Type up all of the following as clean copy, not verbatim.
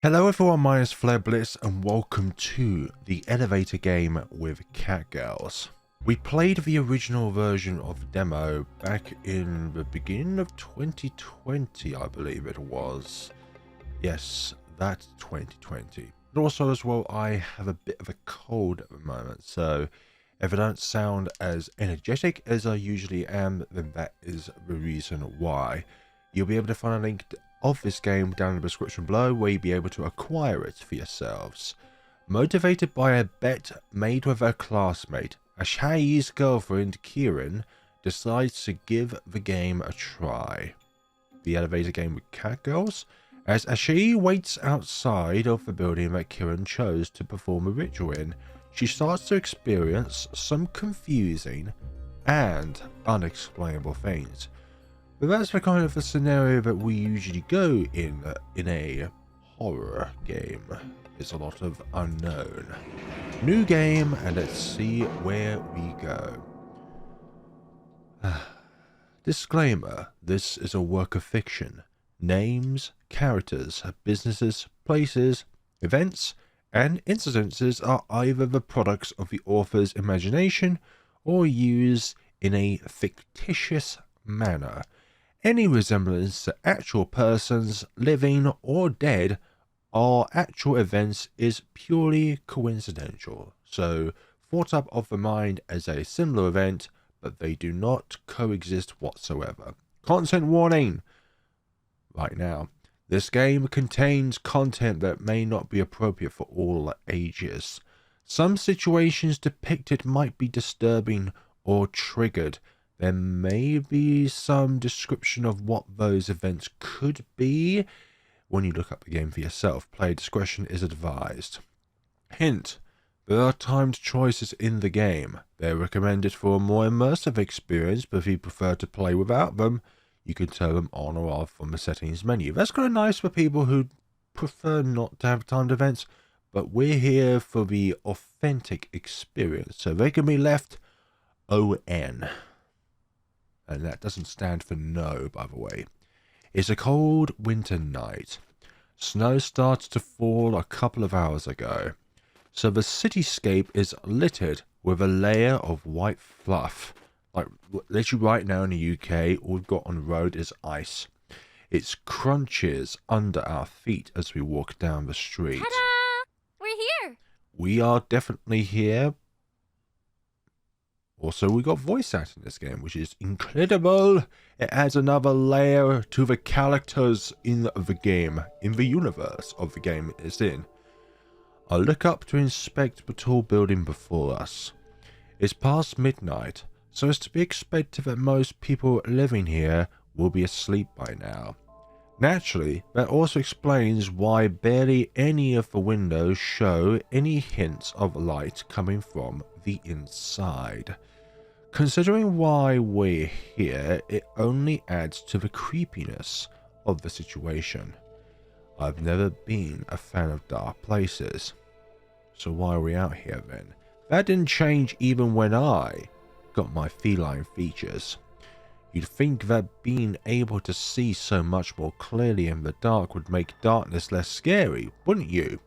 Hello everyone, my name is Flair Blitz and welcome to the elevator game with Catgirls. We played the original version of the demo back in the beginning of 2020, I believe it was. Yes, that's 2020. But also as well, I have a bit of a cold at the moment, so if I don't sound as energetic as I usually am, then that is the reason why. You'll be able to find a link of this game down in the description below where you'll be able to acquire it for yourselves. Motivated by a bet made with her classmate, Asahi's girlfriend Kirin decides to give the game a try. The elevator game with Catgirls, as Asahi waits outside of the building that Kirin chose to perform a ritual in, she starts to experience some confusing and unexplainable things. But that's the kind of a scenario that we usually go in a horror game. It's a lot of unknown. New game, and let's see where we go. Disclaimer, this is a work of fiction. Names, characters, businesses, places, events, and incidences are either the products of the author's imagination or used in a fictitious manner. Any resemblance to actual persons, living or dead, or actual events is purely coincidental, so thought up of the mind as a similar event, but they do not coexist whatsoever. Content warning! Right now, this game contains content that may not be appropriate for all ages. Some situations depicted might be disturbing or triggered. There may be some description of what those events could be when you look up the game for yourself. Player discretion is advised. Hint: there are timed choices in the game. They're recommended for a more immersive experience, but if you prefer to play without them, you can turn them on or off from the settings menu. That's kind of nice for people who prefer not to have timed events, but we're here for the authentic experience, so they can be left ON. And that doesn't stand for no, by the way. It's a cold winter night. Snow started to fall a couple of hours ago, so the cityscape is littered with a layer of white fluff. Like literally right now in the UK, all we've got on the road is ice. It crunches under our feet as we walk down the street. Ta-da! We're here! We are definitely here. Also, we got voice acting in this game, which is incredible. It adds another layer to the characters in the game, in the universe of the game it's in. I look up to inspect the tall building before us. It's past midnight, so it's to be expected that most people living here will be asleep by now. Naturally, that also explains why barely any of the windows show any hints of light coming from the inside. Considering why we're here, it only adds to the creepiness of the situation. I've never been a fan of dark places. So why are we out here then? That didn't change even when I got my feline features. You'd think that being able to see so much more clearly in the dark would make darkness less scary, wouldn't you?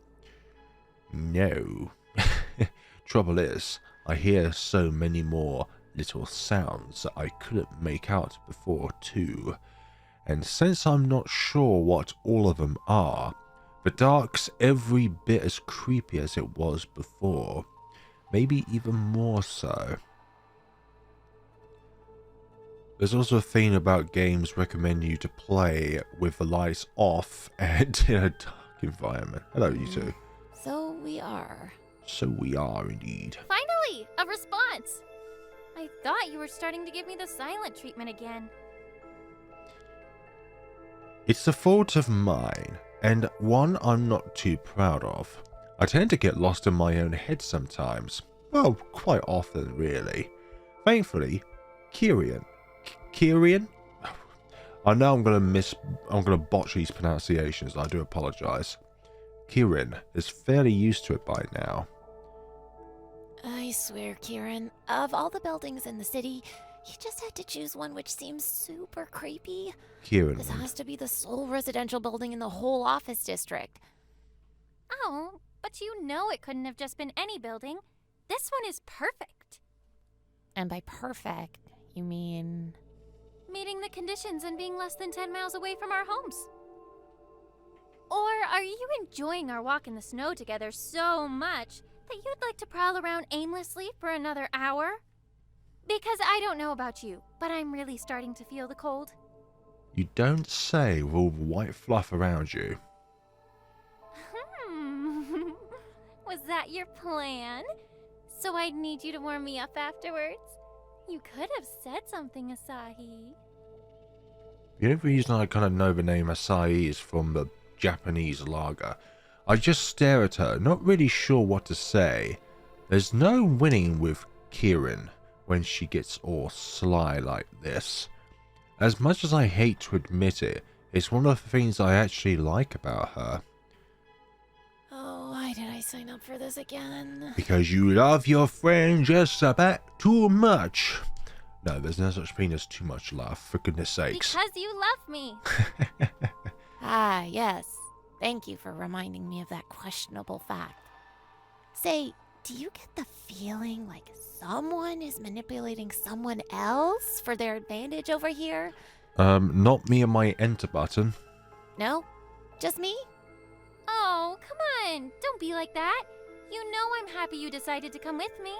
No. Trouble is, I hear so many more little sounds that I couldn't make out before too. And since I'm not sure what all of them are, the dark's every bit as creepy as it was before. Maybe even more so. There's also a thing about games recommending you to play with the lights off and in a dark environment. Hello, you two. So we are. So we are indeed. Finally! A response! I thought you were starting to give me the silent treatment again. It's a fault of mine, and one I'm not too proud of. I tend to get lost in my own head sometimes. Well, quite often, really. Thankfully, Kirin. I know I'm gonna botch these pronunciations. I do apologize. Kirin is fairly used to it by now. I swear, Kirin, of all the buildings in the city, you just had to choose one which seems super creepy. Kirin. This has to be the sole residential building in the whole office district. Oh, but you know it couldn't have just been any building. This one is perfect. And by perfect, you mean... Meeting the conditions and being less than 10 miles away from our homes. Or are you enjoying our walk in the snow together so much that you'd like to prowl around aimlessly for another hour? Because I don't know about you, but I'm really starting to feel the cold. You don't say with all the white fluff around you. Was that your plan? So I'd need you to warm me up afterwards? You could have said something, Asahi. The only reason I kind of know the name Asahi is from the Japanese lager. I just stare at her, not really sure what to say. There's no winning with Kirin when she gets all sly like this. As much as I hate to admit it, it's one of the things I actually like about her. Oh, why did I sign up for this again? Because you love your friend just a bit too much. No, there's no such thing as too much love, for goodness sakes. Because you love me. Ah, yes. Thank you for reminding me of that questionable fact. Say, do you get the feeling like someone is manipulating someone else for their advantage over here? Not me and my enter button. No? Just me? Oh, come on. Don't be like that. You know I'm happy you decided to come with me.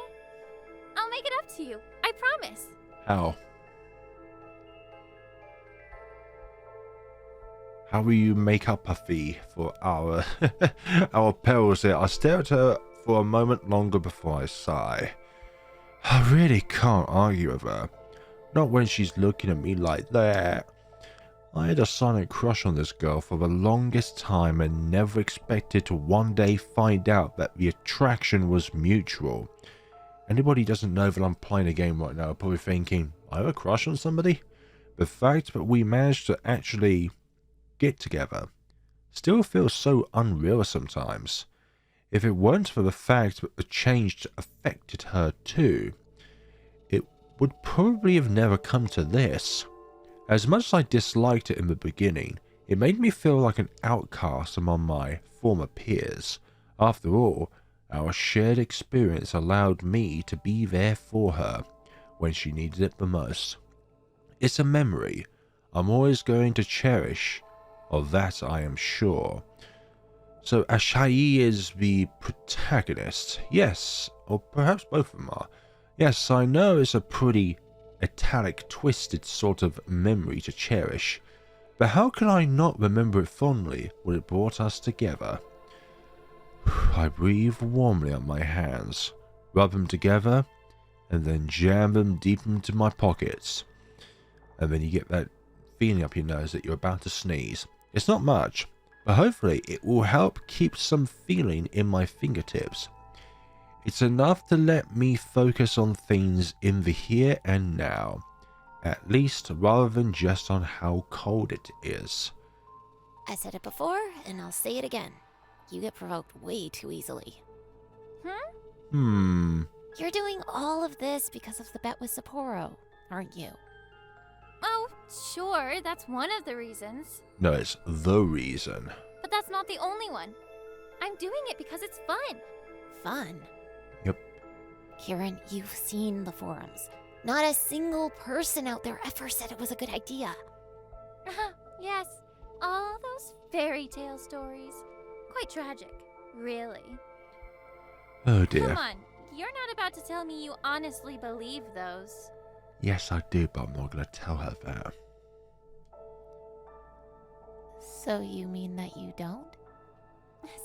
I'll make it up to you. I promise. How? How will you make up a fee for our our perils here? I stare at her for a moment longer before I sigh. I really can't argue with her. Not when she's looking at me like that. I had a silent crush on this girl for the longest time and never expected to one day find out that the attraction was mutual. Anybody who doesn't know that I'm playing a game right now are probably thinking, I have a crush on somebody? The fact that we managed to actually get together still feels so unreal sometimes. If it weren't for the fact that the change affected her too, it would probably have never come to this. As much as I disliked it in the beginning, it made me feel like an outcast among my former peers. After all, our shared experience allowed me to be there for her when she needed it the most. It's a memory I'm always going to cherish, of that I am sure. So Asahi is the protagonist, yes, or perhaps both of them are. Yes, I know it's a pretty italic, twisted sort of memory to cherish, but how can I not remember it fondly when it brought us together? I breathe warmly on my hands, rub them together, and then jam them deep into my pockets. And then you get that feeling up your nose that you're about to sneeze. It's not much, but hopefully it will help keep some feeling in my fingertips. It's enough to let me focus on things in the here and now, at least rather than just on how cold it is. I said it before, and I'll say it again. You get provoked way too easily. You're doing all of this because of the bet with Sapporo, aren't you? Oh, sure, that's one of the reasons. No, it's the reason. But that's not the only one. I'm doing it because it's fun. Fun? Yep. Kirin, you've seen the forums. Not a single person out there ever said it was a good idea. Yes, all those fairy tale stories. Quite tragic, really. Oh dear. Come on, you're not about to tell me you honestly believe those. Yes, I do, but I'm not going to tell her that. So you mean that you don't?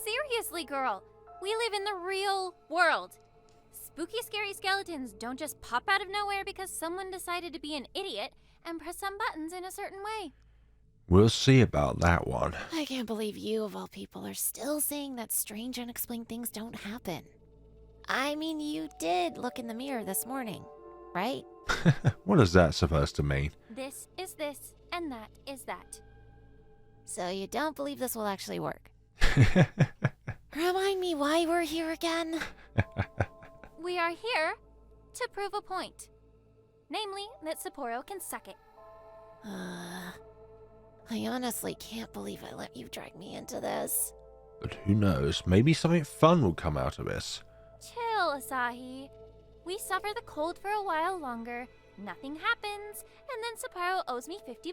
Seriously, girl, we live in the real world. Spooky, scary skeletons don't just pop out of nowhere because someone decided to be an idiot and press some buttons in a certain way. We'll see about that one. I can't believe you, of all people, are still saying that strange, unexplained things don't happen. I mean, you did look in the mirror this morning, right? What is that supposed to mean? This is this, and that is that. So you don't believe this will actually work? Remind me why we're here again? We are here to prove a point. Namely, that Sapporo can suck it. I honestly can't believe I let you drag me into this. But who knows, maybe something fun will come out of this. Chill, Asahi. We suffer the cold for a while longer, nothing happens, and then Sapporo owes me $50.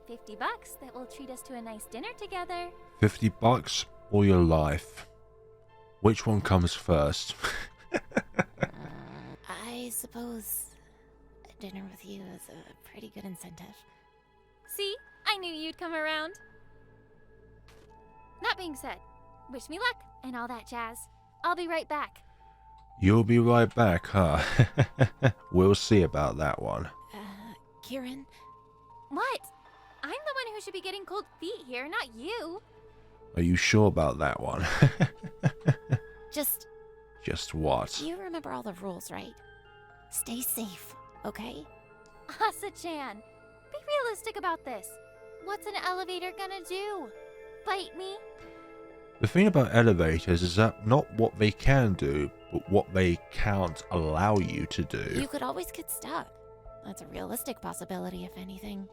$50 that will treat us to a nice dinner together. $50 or your life? Which one comes first? I suppose a dinner with you is a pretty good incentive. See? I knew you'd come around. That being said, wish me luck and all that jazz. I'll be right back. You'll be right back, huh? We'll see about that one. Kirin? What? I'm the one who should be getting cold feet here, not you. Are you sure about that one? Just what? You remember all the rules, right? Stay safe, okay? Asa-chan, be realistic about this. What's an elevator gonna do? Bite me? The thing about elevators is that not what they can do, but what they can't allow you to do. You could always get stuck. That's a realistic possibility, if anything.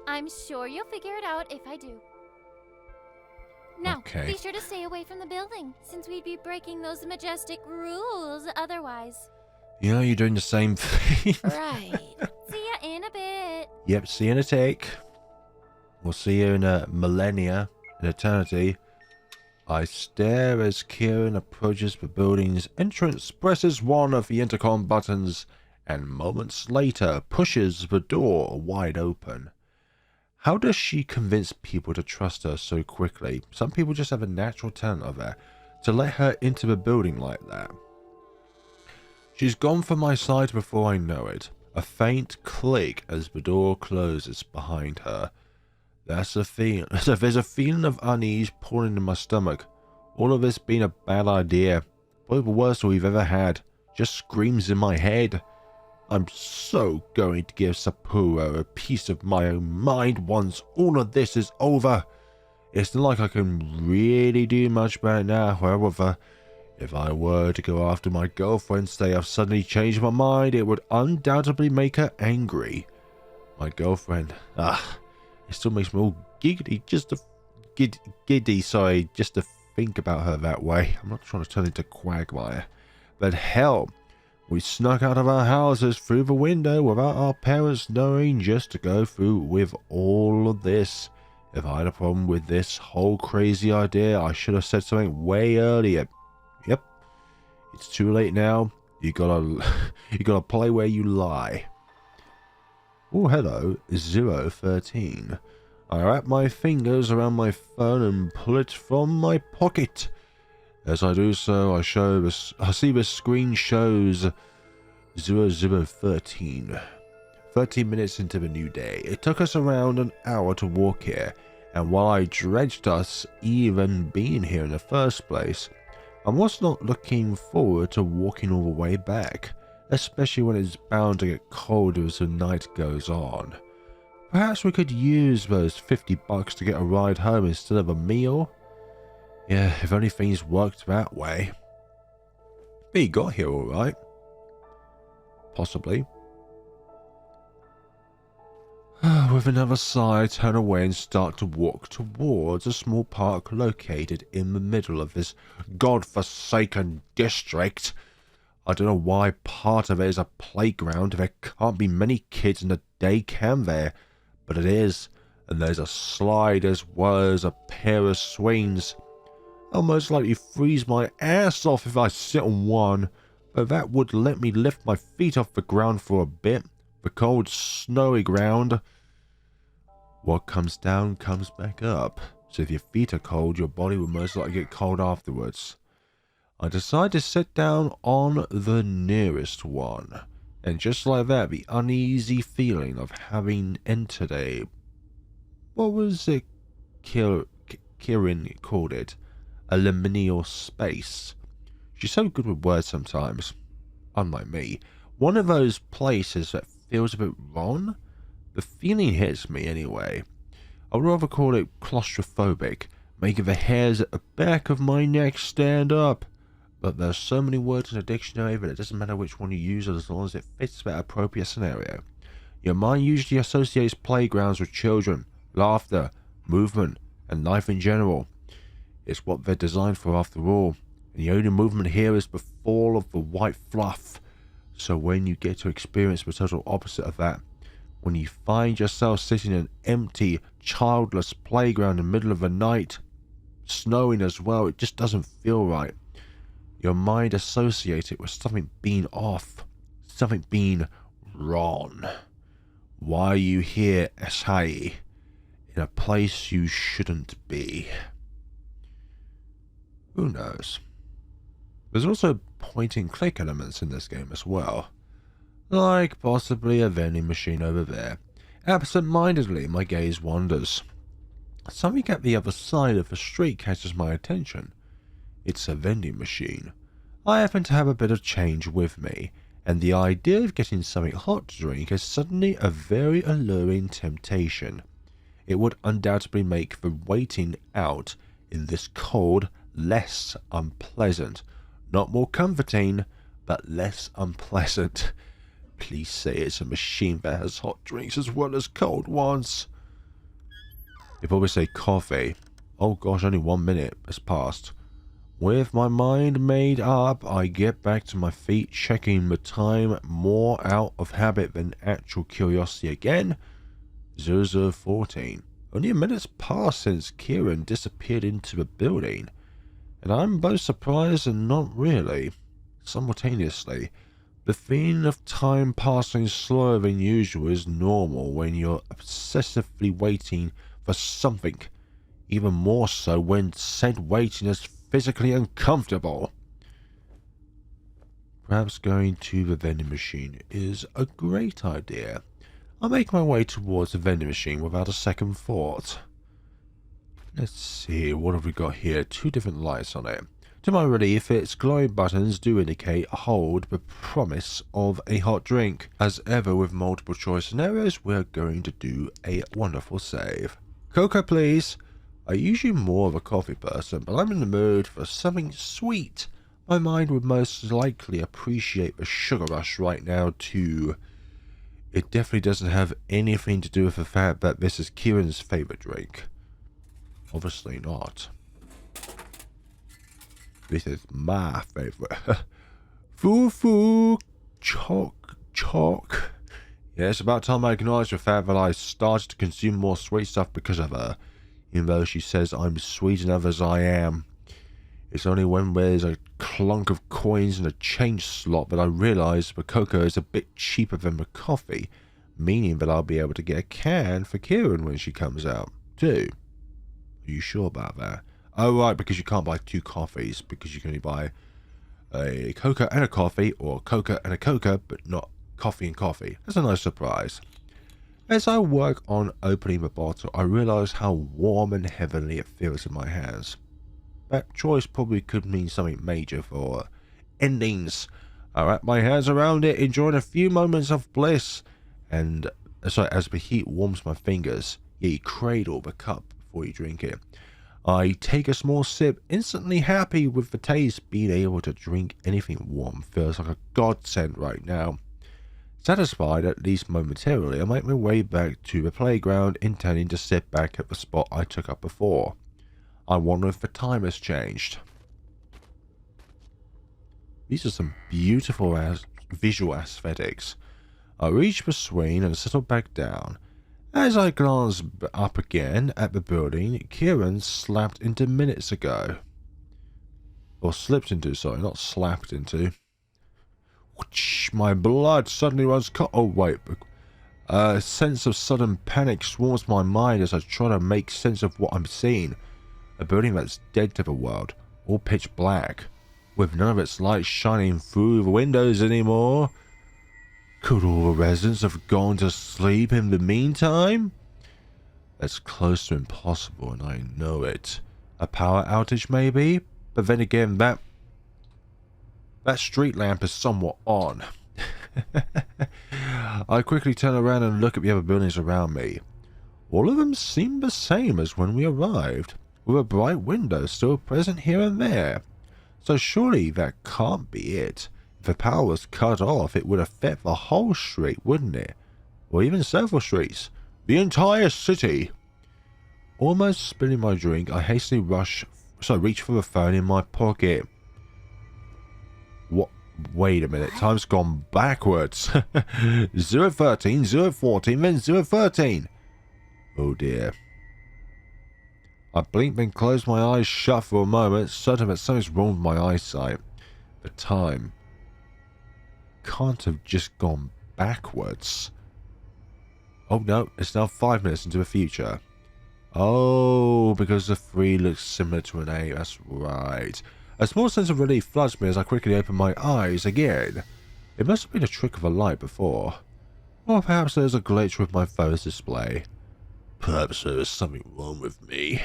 I'm sure you'll figure it out if I do. Now, Okay. be sure to stay away from the building, since we'd be breaking those majestic rules otherwise. You know, you're doing the same thing. Right. See ya in a bit. Yep, see you in a tick. We'll see you in a millennia, an eternity. I stare as Kirin approaches the building's entrance, presses one of the intercom buttons, and moments later pushes the door wide open. How does she convince people to trust her so quickly? Some people just have a natural talent of it, to let her into the building like that. She's gone from my side before I know it. A faint click as the door closes behind her. There's a feeling of unease pouring in my stomach. All of this being a bad idea. Probably the worst we've ever had. Just screams in my head. I'm so going to give Sapporo a piece of my own mind once all of this is over. It's not like I can really do much about it now, however. If I were to go after my girlfriend, say I've suddenly changed my mind, it would undoubtedly make her angry. My girlfriend, it still makes me all giddy just to think about her that way. I'm not trying to turn into Quagmire. But hell, we snuck out of our houses through the window without our parents knowing, just to go through with all of this. If I had a problem with this whole crazy idea, I should have said something way earlier. Yep, it's too late now. You gotta play where you lie. Oh, hello, 013. I wrap my fingers around my phone and pull it from my pocket. As I do so, I see the screen shows 0013. 13 minutes into the new day. It took us around an hour to walk here, and while I dreaded us even being here in the first place, I was not looking forward to walking all the way back, especially when it's bound to get colder as the night goes on. Perhaps we could use those $50 to get a ride home instead of a meal? Yeah, if only things worked that way. But you got here alright. Possibly. With another sigh, I turn away and start to walk towards a small park located in the middle of this godforsaken district. I don't know why part of it is a playground. There can't be many kids in a day, can there? But it is, and there's a slide as well as a pair of swings. I'll most likely freeze my ass off if I sit on one, but that would let me lift my feet off the ground for a bit. The cold, snowy ground. What comes down comes back up, so if your feet are cold, your body will most likely get cold afterwards. I decide to sit down on the nearest one, and just like that, the uneasy feeling of having entered a... what was it Kirin called it? A liminal space. She's so good with words sometimes. Unlike me. One of those places that feels a bit wrong. The feeling hits me anyway. I would rather call it claustrophobic, making the hairs at the back of my neck stand up. But there's so many words in a dictionary that it doesn't matter which one you use as long as it fits that appropriate scenario. Your mind usually associates playgrounds with children, laughter, movement, and life in general. It's what they're designed for after all. And the only movement here is the fall of the white fluff. So when you get to experience the total opposite of that, when you find yourself sitting in an empty, childless playground in the middle of the night, snowing as well, it just doesn't feel right. Your mind associates it with something being off, something being wrong. Why are you here, Asahi, in a place you shouldn't be? Who knows? There's also point-and-click elements in this game as well. Like possibly a vending machine over there. Absent-mindedly, my gaze wanders. Something at the other side of the street catches my attention. It's a vending machine. I happen to have a bit of change with me, and the idea of getting something hot to drink is suddenly a very alluring temptation. It would undoubtedly make the waiting out in this cold less unpleasant. Not more comforting, but less unpleasant. Please say it's a machine that has hot drinks as well as cold ones. They probably say coffee. Oh gosh, only 1 minute has passed. With my mind made up, I get back to my feet, checking the time more out of habit than actual curiosity again. 00:14. Only a minute's passed since Kirin disappeared into the building. And I'm both surprised and not really. Simultaneously, the feeling of time passing slower than usual is normal when you're obsessively waiting for something. Even more so when said waiting is physically uncomfortable. Perhaps going to the vending machine is a great idea. I make my way towards the vending machine without a second thought. Let's see, what have we got here? 2 different lights on it. To my relief, its glowing buttons do indicate hold the promise of a hot drink. As ever with multiple choice scenarios, we're going to do a wonderful save. Cocoa, please. I'm usually more of a coffee person, but I'm in the mood for something sweet. My mind would most likely appreciate the sugar rush right now too. It definitely doesn't have anything to do with the fact that this is Kirin's favorite drink. Obviously not. This is my favorite. Foo-foo, chalk. Yeah, it's about time I acknowledge the fact that I started to consume more sweet stuff because of her. Even though she says I'm sweet enough as I am. It's only when there's a clunk of coins in a change slot that I realise the cocoa is a bit cheaper than the coffee, meaning that I'll be able to get a can for Kirin when she comes out, too. Are you sure about that? Oh, right, because you can't buy 2 coffees, because you can only buy a cocoa and a coffee, or cocoa and a cocoa, but not coffee and coffee. That's a nice surprise. As I work on opening the bottle, I realise how warm and heavenly it feels in my hands. That choice probably could mean something major for endings. I wrap my hands around it, enjoying a few moments of bliss, and as the heat warms my fingers, you cradle the cup before you drink it. I take a small sip, instantly happy with the taste. Being able to drink anything warm feels like a godsend right now. Satisfied, at least momentarily, I make my way back to the playground, intending to sit back at the spot I took up before. I wonder if the time has changed. These are some beautiful visual aesthetics. I reach the swing and settle back down. As I glance up again at the building Kirin slapped into minutes ago. Or slipped into, sorry, not slapped into. My blood suddenly runs cold. Oh, wait. A sense of sudden panic swarms my mind as I try to make sense of what I'm seeing. A building that's dead to the world, all pitch black, with none of its lights shining through the windows anymore. Could all the residents have gone to sleep in the meantime? That's close to impossible, and I know it. A power outage, maybe? But then again, that street lamp is somewhat on. I quickly turn around and look at the other buildings around me. All of them seem the same as when we arrived, with a bright window still present here and there. So surely that can't be it. If the power was cut off, it would affect the whole street, wouldn't it? Or even several streets. The entire city. Almost spilling my drink, I hastily rush reach for the phone in my pocket. What? Wait a minute, time's gone backwards. 013, 014, then 013. Oh dear. I blinked and closed my eyes shut for a moment, certain that something's wrong with my eyesight. The time can't have just gone backwards. Oh no, it's now 5 minutes into the future. Oh, because the 3 looks similar to an 8, that's right. A small sense of relief floods me as I quickly open my eyes again. It must have been a trick of a light before. Or perhaps there's a glitch with my phone's display. Perhaps there is something wrong with me.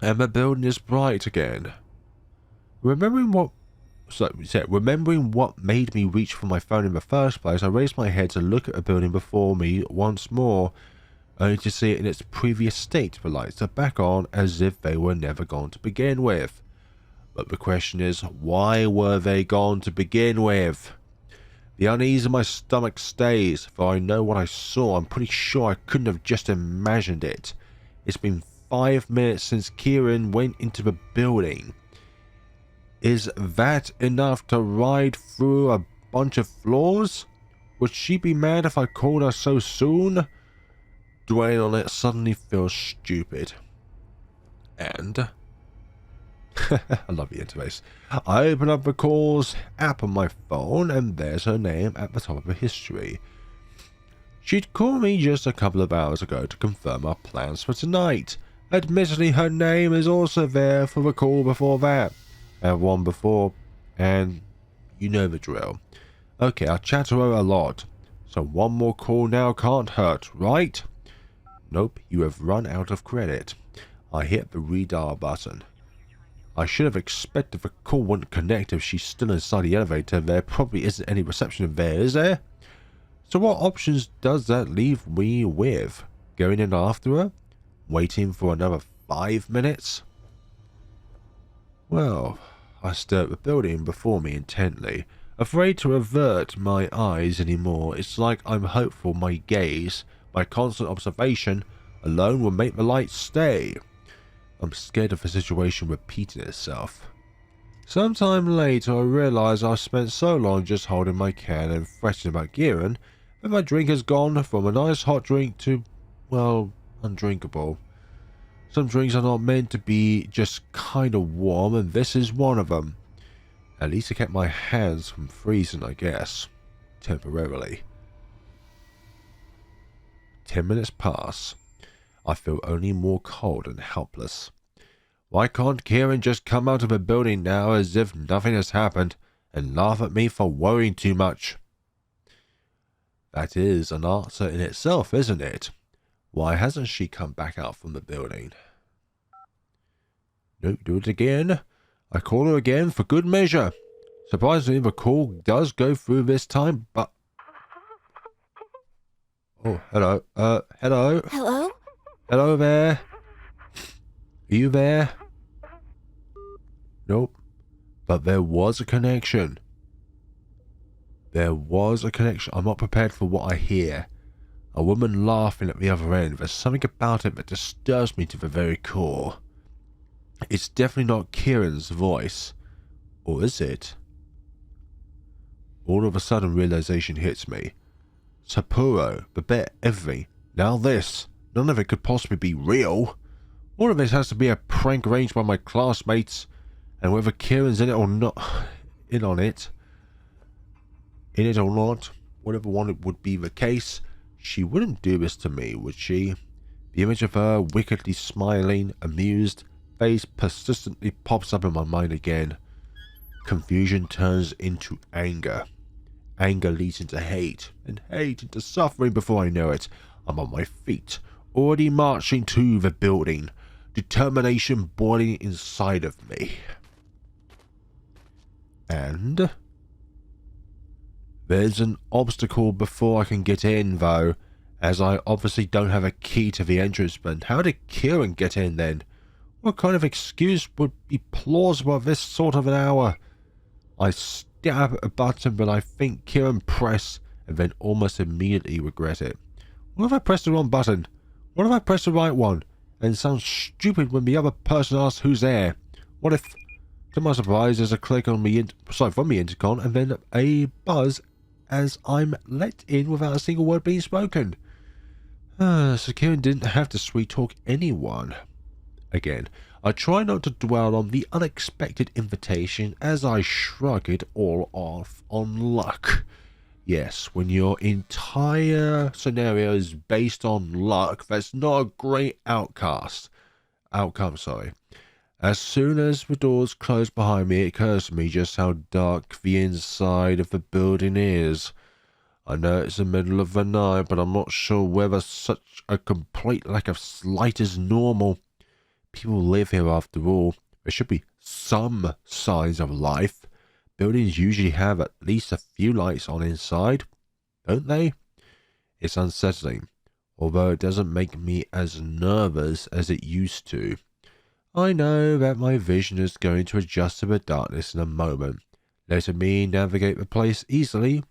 And the building is bright again. Remembering what made me reach for my phone in the first place, I raised my head to look at the building before me once more, only to see it in its previous state. The lights are back on as if they were never gone to begin with. But the question is, why were they gone to begin with? The unease in my stomach stays, for I know what I saw. I'm pretty sure I couldn't have just imagined it. It's been 5 minutes since Kirin went into the building. Is that enough to ride through a bunch of floors? Would she be mad if I called her so soon? Dwelling on it suddenly feels stupid. And I love the interface. I open up the calls app on my phone, and there's her name at the top of the history. She'd called me just a couple of hours ago to confirm our plans for tonight. Admittedly, her name is also there for the call before that, and one before, and you know the drill. Okay, I chat to her a lot, so one more call now can't hurt, right? Nope, you have run out of credit. I hit the redial button. I should have expected the call wouldn't connect if she's still inside the elevator. There probably isn't any reception in there, is there? So what options does that leave me with? Going in after her? Waiting for another 5 minutes? Well, I stare at the building before me intently, afraid to avert my eyes anymore. It's like I'm hopeful my gaze, my constant observation, alone will make the light stay. I'm scared of the situation repeating itself. Sometime later I realise I've spent so long just holding my can and fretting about Kirin that my drink has gone from a nice hot drink to, well, undrinkable. Some drinks are not meant to be just kind of warm, and this is one of them. At least it kept my hands from freezing, I guess. Temporarily. 10 minutes pass. I feel only more cold and helpless. Why can't Kirin just come out of the building now as if nothing has happened and laugh at me for worrying too much? That is an answer in itself, isn't it? Why hasn't she come back out from the building? No, do it again. I call her again for good measure. Surprisingly, the call does go through this time, but... Oh, hello. Hello? Hello? Hello there? Are you there? Nope. But there was a connection. There was a connection. I'm not prepared for what I hear. A woman laughing at the other end. There's something about it that disturbs me to the very core. It's definitely not Kirin's voice. Or is it? All of a sudden realization hits me. Sapporo, the bet, everything. Now this. None of it could possibly be real. All of this has to be a prank arranged by my classmates. And whether Kirin's in it or not, in it or not, whatever one it would be the case, she wouldn't do this to me, would she? The image of her wickedly smiling, amused face persistently pops up in my mind again. Confusion turns into anger. Anger leads into hate, and hate into suffering before I know it. I'm on my feet, already marching to the building, determination boiling inside of me. And there's an obstacle before I can get in, though, as I obviously don't have a key to the entrance. But how did Kirin get in then? What kind of excuse would be plausible at this sort of an hour? I stab at a button, but I think Kirin press, and then almost immediately regret it. What if I pressed the wrong button? What if I pressed the right one? and sound stupid when the other person asks who's there. What if, to my surprise, there's a click on me, from the intercom, and then a buzz as I'm let in without a single word being spoken. So Kirin didn't have to sweet-talk anyone. Again, I try not to dwell on the unexpected invitation as I shrug it all off on luck. Yes, when your entire scenario is based on luck, that's not a great outcome. As soon as the doors close behind me, it occurs to me just how dark the inside of the building is. I know it's the middle of the night, but I'm not sure whether such a complete lack of light is normal. People live here after all. There should be some signs of life. Buildings usually have at least a few lights on inside, don't they? It's unsettling, although it doesn't make me as nervous as it used to. I know that my vision is going to adjust to the darkness in a moment, letting me navigate the place easily.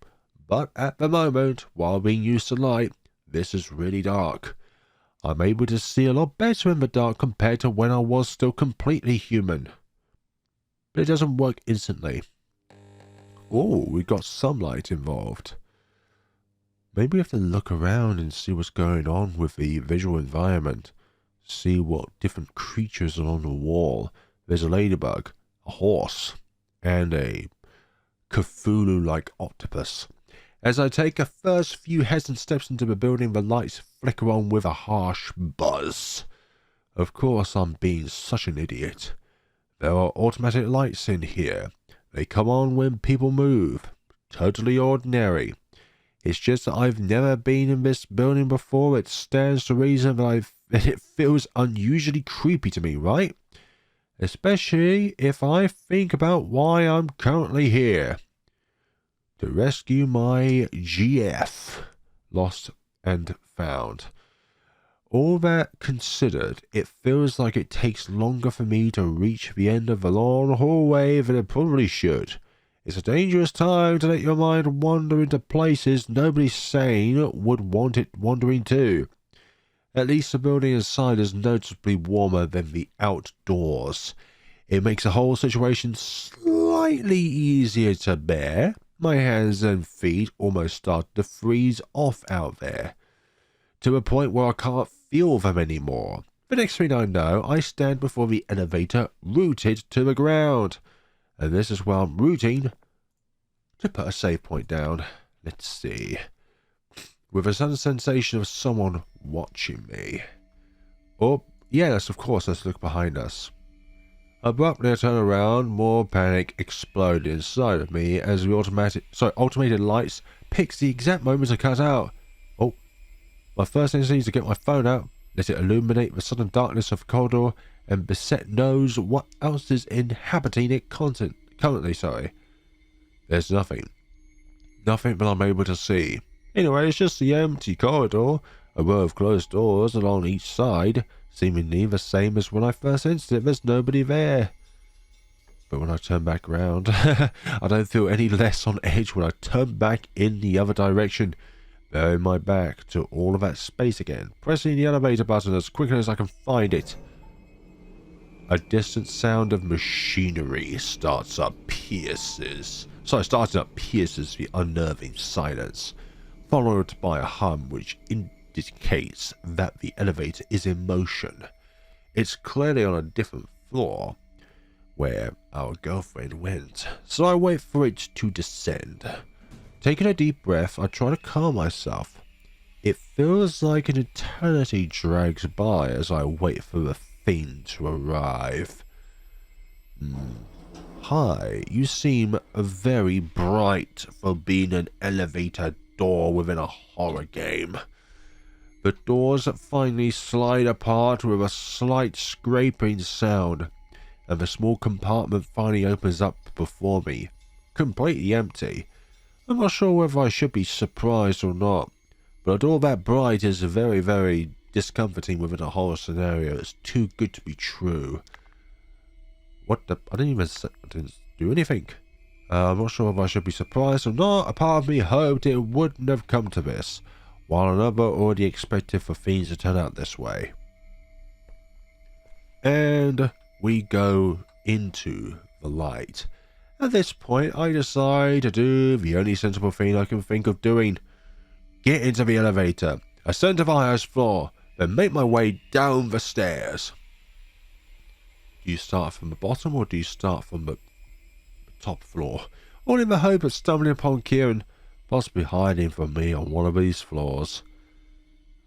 But at the moment, while being used to light, this is really dark. I'm able to see a lot better in the dark compared to when I was still completely human. But it doesn't work instantly. Oh, we got some light involved. Maybe we have to look around and see what's going on with the visual environment. See what different creatures are on the wall. There's a ladybug, a horse, and a Cthulhu-like octopus. As I take the first few hesitant steps into the building, the lights flicker on with a harsh buzz. Of course, I'm being such an idiot. There are automatic lights in here. They come on when people move. Totally ordinary. It's just that I've never been in this building before. It stands to reason that it feels unusually creepy to me, right? Especially if I think about why I'm currently here. To rescue my GF, lost and found. All that considered, it feels like it takes longer for me to reach the end of the long hallway than it probably should. It's a dangerous time to let your mind wander into places nobody sane would want it wandering to. At least the building inside is noticeably warmer than the outdoors. It makes the whole situation slightly easier to bear. My hands and feet almost start to freeze off out there, to a point where I can't feel them anymore. The next thing I know, I stand before the elevator, rooted to the ground. And this is where I'm rooting to put a save point down. Let's see. With a sudden sensation of someone watching me. Oh, yes, of course, let's look behind us. Abruptly I turn around, more panic exploded inside of me as the automated lights picks the exact moment to cut out. Oh, my first instinct is to get my phone out, let it illuminate the sudden darkness of the corridor, and Beset knows what else is inhabiting it currently. There's nothing. Nothing that I'm able to see. Anyway, it's just the empty corridor, a row of closed doors along each side, seemingly the same as when I first entered it. There's nobody there. But when I turn back around, I don't feel any less on edge when I turn back in the other direction, bearing my back to all of that space again, pressing the elevator button as quickly as I can find it. A distant sound of machinery starting up pierces the unnerving silence, followed by a hum which indicates that the elevator is in motion. It's clearly on a different floor where our girlfriend went, so I wait for it to descend. Taking a deep breath, I try to calm myself. It feels like an eternity drags by as I wait for the thing to arrive. Hi, you seem very bright for being an elevator door within a horror game. The doors finally slide apart with a slight scraping sound, and the small compartment finally opens up before me, completely empty. I'm not sure whether I should be surprised or not, but a door that bright is very, very discomforting within a horror scenario. It's too good to be true. What the? I didn't do anything. I'm not sure if I should be surprised or not. A part of me hoped it wouldn't have come to this, while another already expected for things to turn out this way. and we go into the light. At this point, I decide to do the only sensible thing I can think of doing. Get into the elevator, ascend to the highest floor, then make my way down the stairs. Do you start from the bottom or do you start from the top floor? All in the hope of stumbling upon Kirin, possibly hiding from me on one of these floors.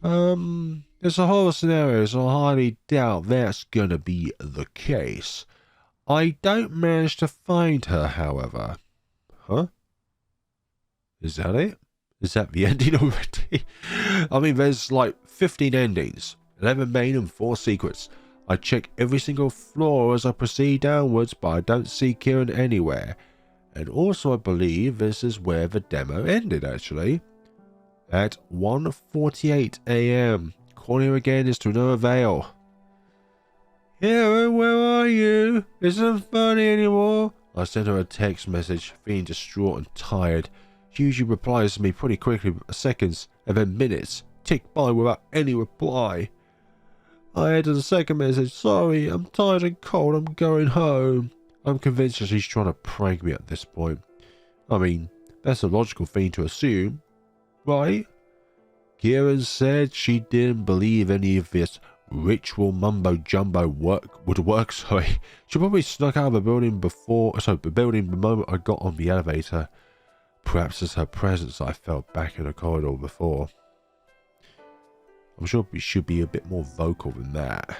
It's a horror scenario, so I highly doubt that's gonna be the case. I don't manage to find her, however. Huh? Is that it? Is that the ending already? I mean, there's like 15 endings, 11 main and 4 secrets. I check every single floor as I proceed downwards, but I don't see Kirin anywhere. And also I believe this is where the demo ended, actually. At 1:48 AM. Calling her again is to no avail. Kirin, where are you? Isn't funny anymore. I sent her a text message, feeling distraught and tired. She usually replies to me pretty quickly, seconds and then minutes tick by without any reply. I added a second message. Sorry, I'm tired and cold. I'm going home. I'm convinced that she's trying to prank me at this point. I mean, that's a logical thing to assume, right? Kirin said she didn't believe any of this ritual mumbo jumbo would work. Sorry, she probably snuck out of the building the moment I got on the elevator. Perhaps it's her presence I felt back in the corridor before. I'm sure we should be a bit more vocal than that.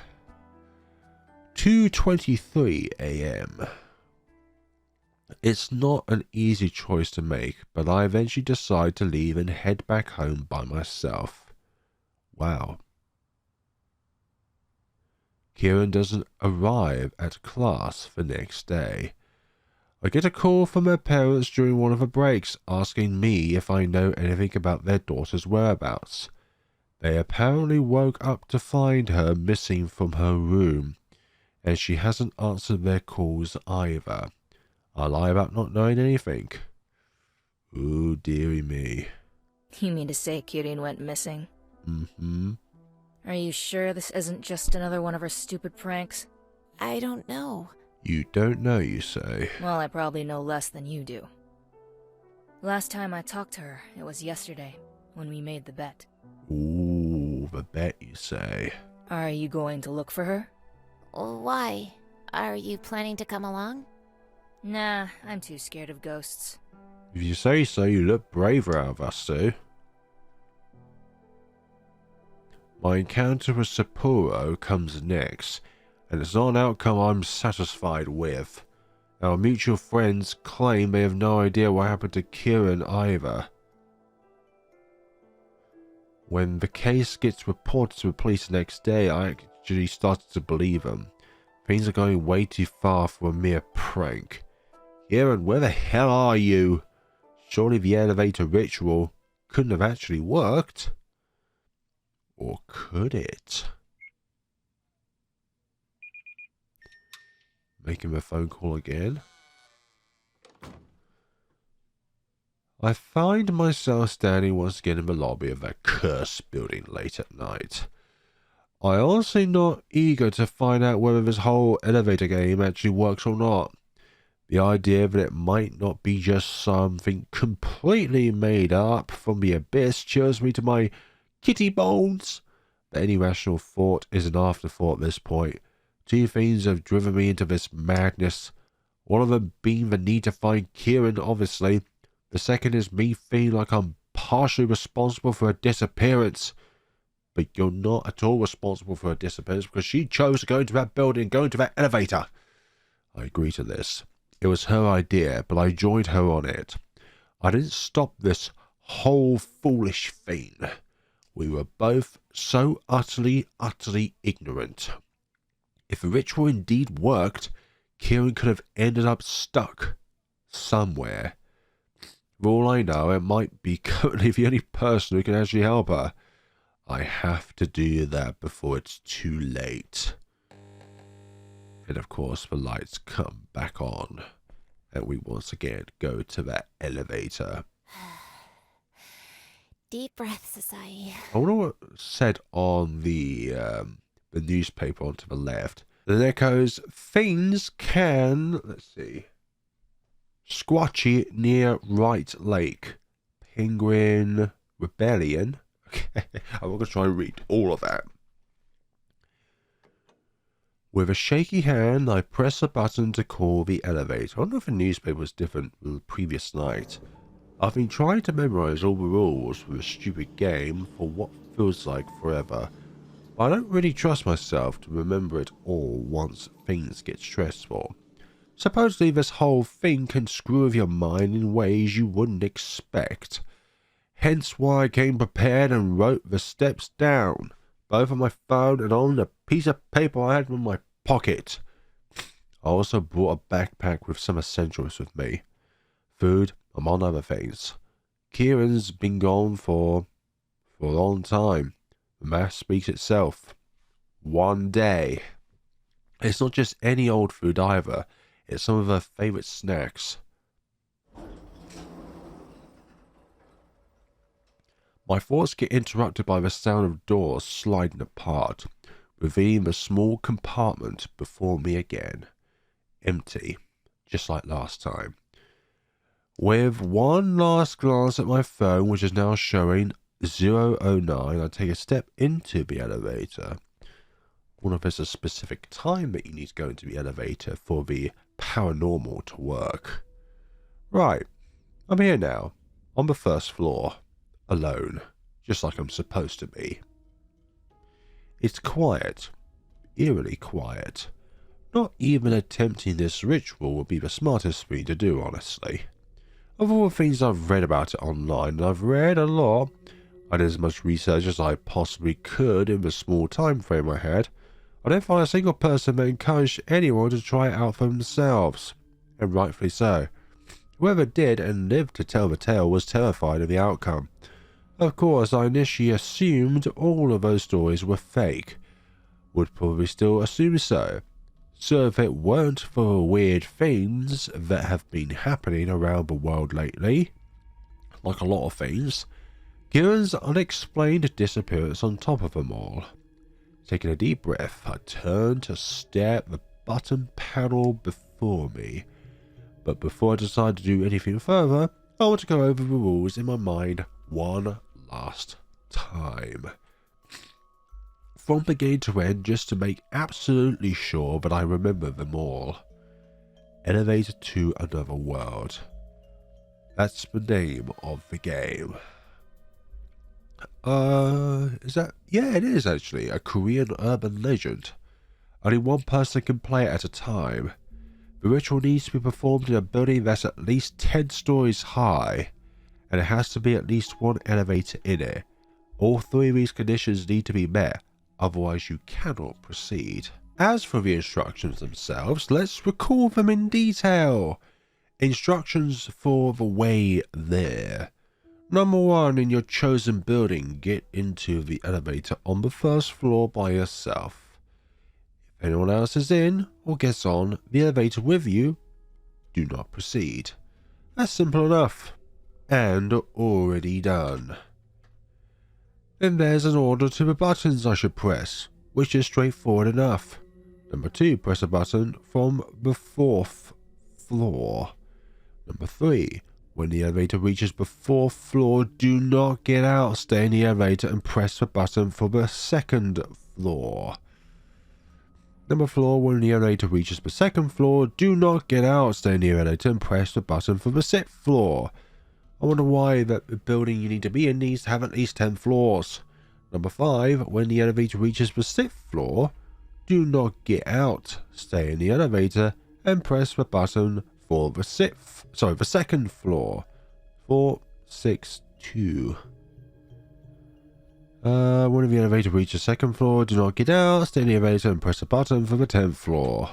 2:23 AM. It's not an easy choice to make, but I eventually decide to leave and head back home by myself. Wow. Kirin doesn't arrive at class the next day. I get a call from her parents during one of the breaks asking me if I know anything about their daughter's whereabouts. They apparently woke up to find her missing from her room, and she hasn't answered their calls either. I lie about not knowing anything. Oh, dearie me. You mean to say Kirin went missing? Mm-hmm. Are you sure this isn't just another one of her stupid pranks? I don't know. You don't know, you say? Well, I probably know less than you do. Last time I talked to her, it was yesterday, when we made the bet. Ooh, the bet, you say? Are you going to look for her? Why? Are you planning to come along? Nah, I'm too scared of ghosts. If you say so, you look braver out of us two. My encounter with Sapporo comes next, and it's not an outcome I'm satisfied with. Our mutual friends claim they have no idea what happened to Kirin either. When the case gets reported to the police the next day, I actually started to believe them. Things are going way too far for a mere prank. Kirin, where the hell are you? Surely the elevator ritual couldn't have actually worked. Or could it? Making a phone call again. I find myself standing once again in the lobby of that cursed building late at night. I honestly not eager to find out whether this whole elevator game actually works or not. The idea that it might not be just something completely made up from the abyss chills me to my kitty bones. But any rational thought is an afterthought at this point. Two things have driven me into this madness. One of them being the need to find Kirin, obviously. The second is me feeling like I'm partially responsible for her disappearance. But you're not at all responsible for her disappearance because she chose to go into that building and go into that elevator. I agree to this. It was her idea, but I joined her on it. I didn't stop this whole foolish thing. We were both so utterly ignorant. If the ritual indeed worked, Kirin could have ended up stuck somewhere. For all I know, it might be currently the only person who can actually help her. I have to do that before it's too late. And of course, the lights come back on, and we once again go to that elevator. Deep breaths, Asahi. I wonder what said on the newspaper on to the left. Then echoes, fiends can, let's see, Squatchy near Right Lake, Penguin Rebellion. Okay, I'm going to try and read all of that. With a shaky hand, I press a button to call the elevator. I wonder if the newspaper was different from the previous night. I've been trying to memorize all the rules for a stupid game for what feels like forever. But I don't really trust myself to remember it all once things get stressful. Supposedly this whole thing can screw with your mind in ways you wouldn't expect. Hence why I came prepared and wrote the steps down, both on my phone and on a piece of paper I had in my pocket. I also brought a backpack with some essentials with me. Food, among other things. Kirin's been gone for a long time. The math speaks itself. One day. It's not just any old food either. It's some of her favourite snacks. My thoughts get interrupted by the sound of doors sliding apart, revealing the small compartment before me again. Empty, just like last time. With one last glance at my phone, which is now showing 0:09, I take a step into the elevator. I wonder if there's a specific time that you need to go into the elevator for the paranormal to work. Right, I'm here now, on the first floor. Alone, just like I'm supposed to be. It's quiet, eerily quiet. Not even attempting this ritual would be the smartest thing to do, honestly. Of all the things I've read about it online, and I've read a lot, I did as much research as I possibly could in the small time frame I had, I don't find a single person that encouraged anyone to try it out for themselves, and rightfully so. Whoever did and lived to tell the tale was terrified of the outcome. Of course, I initially assumed all of those stories were fake. Would probably still assume so. So if it weren't for the weird things that have been happening around the world lately, like a lot of things, Kirin's unexplained disappearance on top of them all. Taking a deep breath, I turned to stare at the button panel before me. But before I decide to do anything further, I want to go over the rules in my mind one last time. From beginning to end, just to make absolutely sure that I remember them all. Elevator to another world. That's the name of the game. Is that? Yeah, it is actually. A Korean urban legend. Only one person can play it at a time. The ritual needs to be performed in a building that's at least 10 stories high, and it has to be at least one elevator in it. All three of these conditions need to be met, otherwise you cannot proceed. As for the instructions themselves, let's recall them in detail. Instructions for the way there. Number 1, in your chosen building, get into the elevator on the first floor by yourself. If anyone else is in or gets on the elevator with you, do not proceed. That's simple enough. And already done. Then there's an order to the buttons I should press, which is straightforward enough. Number 2, press a button from the 4th floor. Number 3, when the elevator reaches the 4th floor, do not get out. Stay in the elevator and press the button for the 2nd floor. Number 4, when the elevator reaches the 2nd floor, do not get out. Stay in the elevator and press the button for the 6th floor. I wonder why that the building you need to be in needs to have at least 10 floors. Number 5, when the elevator reaches the 6th floor, do not get out. Stay in the elevator and press the button for the 2nd floor. 4, 6, 2. When the elevator reaches the 2nd floor, do not get out. Stay in the elevator and press the button for the 10th floor.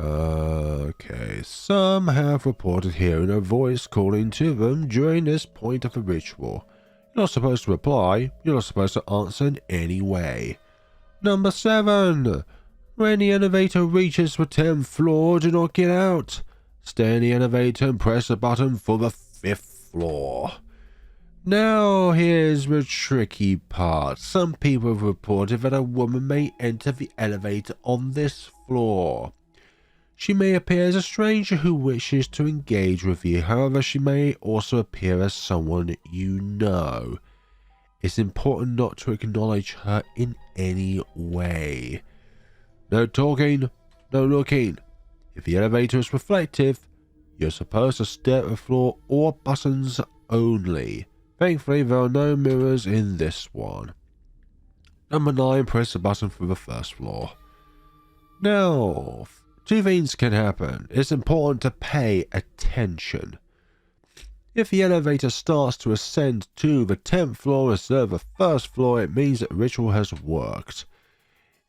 Okay, some have reported hearing a voice calling to them during this point of the ritual. You're not supposed to reply, you're not supposed to answer in any way. Number 7. When the elevator reaches the 10th floor, do not get out. Stay in the elevator and press the button for the 5th floor. Now here's the tricky part. Some people have reported that a woman may enter the elevator on this floor. She may appear as a stranger who wishes to engage with you. However, she may also appear as someone you know. It's important not to acknowledge her in any way. No talking, no looking. If the elevator is reflective, you're supposed to stare at the floor or buttons only. Thankfully, there are no mirrors in this one. Number 9, press the button for the first floor. Now, two things can happen. It's important to pay attention. If the elevator starts to ascend to the 10th floor instead of the first floor, it means that the ritual has worked.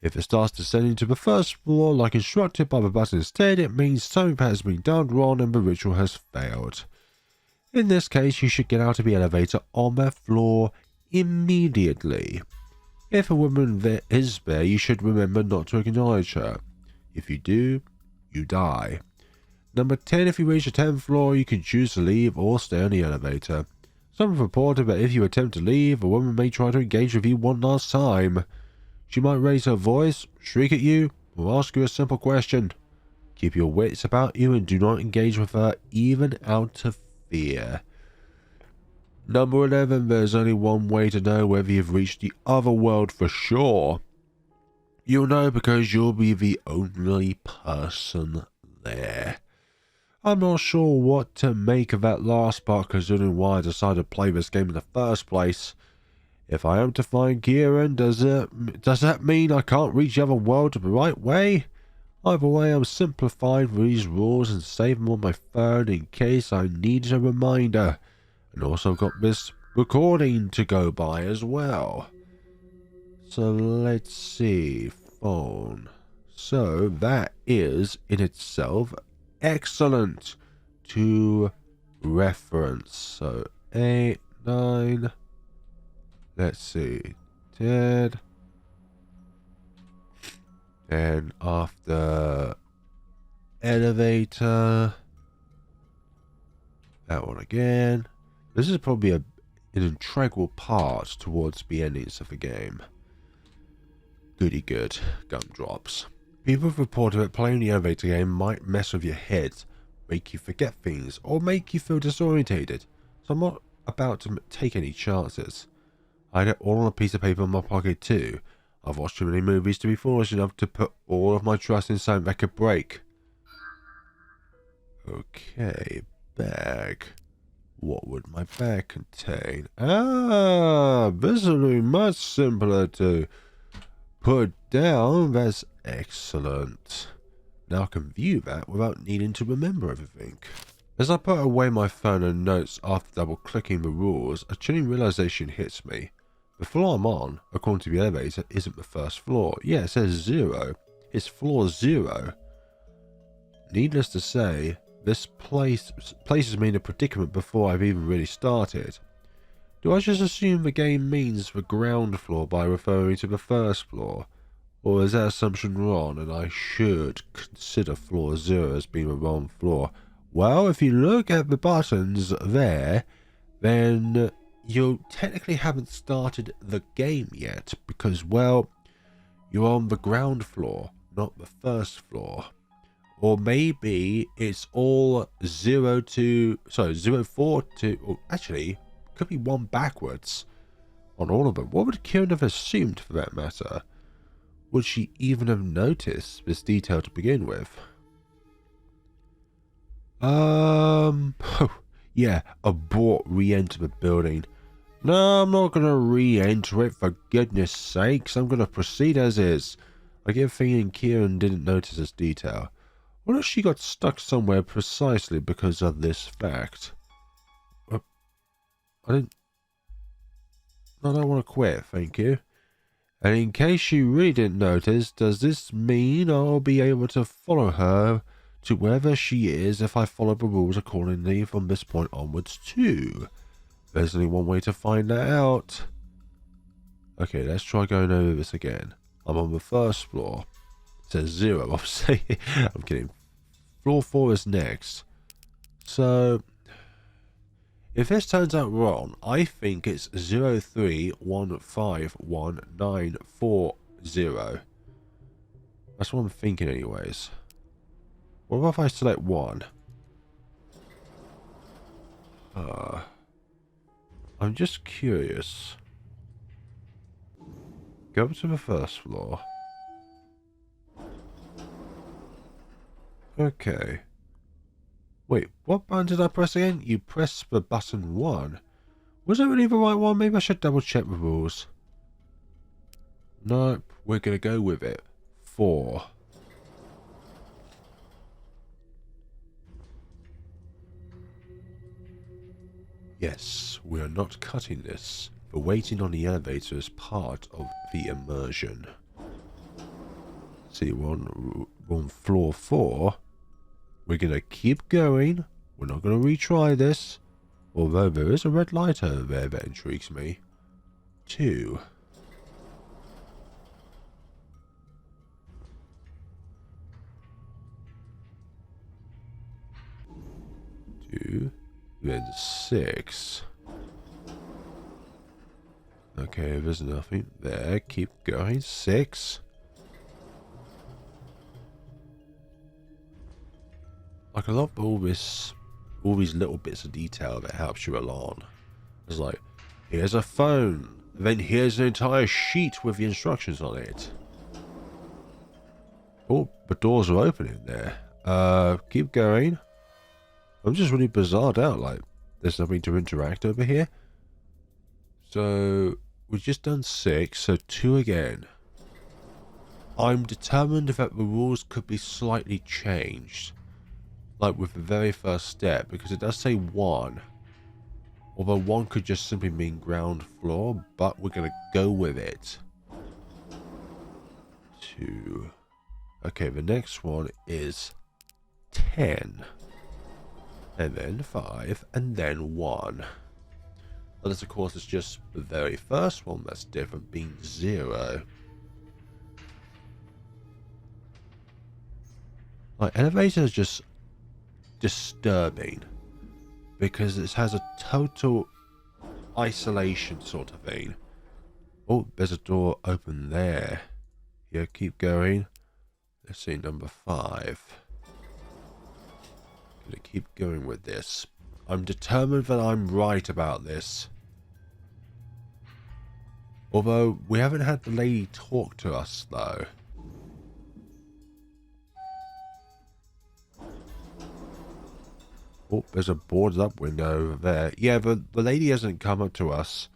If it starts descending to the first floor like instructed by the button instead, it means something has been done wrong and the ritual has failed. In this case, you should get out of the elevator on that floor immediately. If a woman is there, you should remember not to acknowledge her. If you do, you die. Number 10, if you reach the 10th floor, you can choose to leave or stay on the elevator. Some have reported that if you attempt to leave, a woman may try to engage with you one last time. She might raise her voice, shriek at you, or ask you a simple question. Keep your wits about you and do not engage with her even out of fear. Number 11, there's only one way to know whether you've reached the other world for sure. You'll know because you'll be the only person there. I'm not sure what to make of that last part considering why I decided to play this game in the first place. If I am to find Kirin, does that mean I can't reach the other world the right way? Either way, I'm simplifying these rules and saving them on my phone in case I need a reminder. And also got this recording to go by as well. So let's see. Phone. So that is in itself excellent to reference. So 8, 9. Let's see. 10. And after elevator. That one again. This is probably an integral part towards the endings of the game. Goody good. Gumdrops. People have reported that playing the elevator game might mess with your head, make you forget things, or make you feel disorientated. So I'm not about to take any chances. I had it all on a piece of paper in my pocket too. I've watched too many movies to be foolish enough to put all of my trust in something that could break. Okay, bag. What would my bag contain? Ah, this will be much simpler to put down. That's excellent. Now I can view that without needing to remember everything. As I put away my phone and notes after double clicking the rules, a chilling realization hits me. The floor I'm on, according to the elevator, isn't the first floor. Yeah, it says 0. It's floor 0. Needless to say, this places me in a predicament before I've even really started. Do I just assume the game means the ground floor by referring to the first floor? Or is that assumption wrong and I should consider floor 0 as being the wrong floor? Well, if you look at the buttons there, then you technically haven't started the game yet because, well, you're on the ground floor, not the first floor. Or maybe it's all 0 to, sorry, 0, 4 to, or actually, could be one backwards on all of them. What would Kirin have assumed for that matter? Would she even have noticed this detail to begin with? Yeah, abort re-enter the building. No, I'm not going to re-enter it for goodness sakes. I'm going to proceed as is. I get a feeling Kirin didn't notice this detail. What if she got stuck somewhere precisely because of this fact? I don't want to quit, thank you. And in case you really didn't notice, does this mean I'll be able to follow her to wherever she is if I follow the rules accordingly from this point onwards too? There's only one way to find that out. Okay, let's try going over this again. I'm on the first floor. It says 0, obviously. I'm kidding. Floor 4 is next. So, If this turns out wrong, I think it's 03151940. That's what I'm thinking anyways. What about if I select 1? I'm just curious. Go up to the first floor. Okay. Wait, what button did I press again? You press the button 1. Was it really the right one? Maybe I should double check the rules. Nope, we're gonna go with it. 4. Yes, we are not cutting this, but waiting on the elevator is part of the immersion. See, we're on floor 4. We're gonna keep going. We're not gonna retry this. Although there is a red light over there that intrigues me. 2. 2. Then 6. Okay, there's nothing there. Keep going. 6. Like, I love all these little bits of detail that helps you along. It's like, here's a phone. Then here's an entire sheet with the instructions on it. Oh, the doors are opening there. Keep going. I'm just really bizarred out, like, there's nothing to interact over here. So, we've just done 6, so 2 again. I'm determined that the rules could be slightly changed. Like with the very first step, because it does say 1. Although 1 could just simply mean ground floor, but we're going to go with it. 2. Okay, the next one is 10. And then 5, and then 1. But this, of course, is just the very first one that's different, being 0. Like, elevator is just disturbing. Because it has a total isolation sort of thing. Oh, there's a door open there. Yeah, keep going. Let's see, number 5. Gonna keep going with this. I'm determined that I'm right about this. Although, we haven't had the lady talk to us, though. Oh, there's a boarded up window over there. Yeah, the lady hasn't come up to us.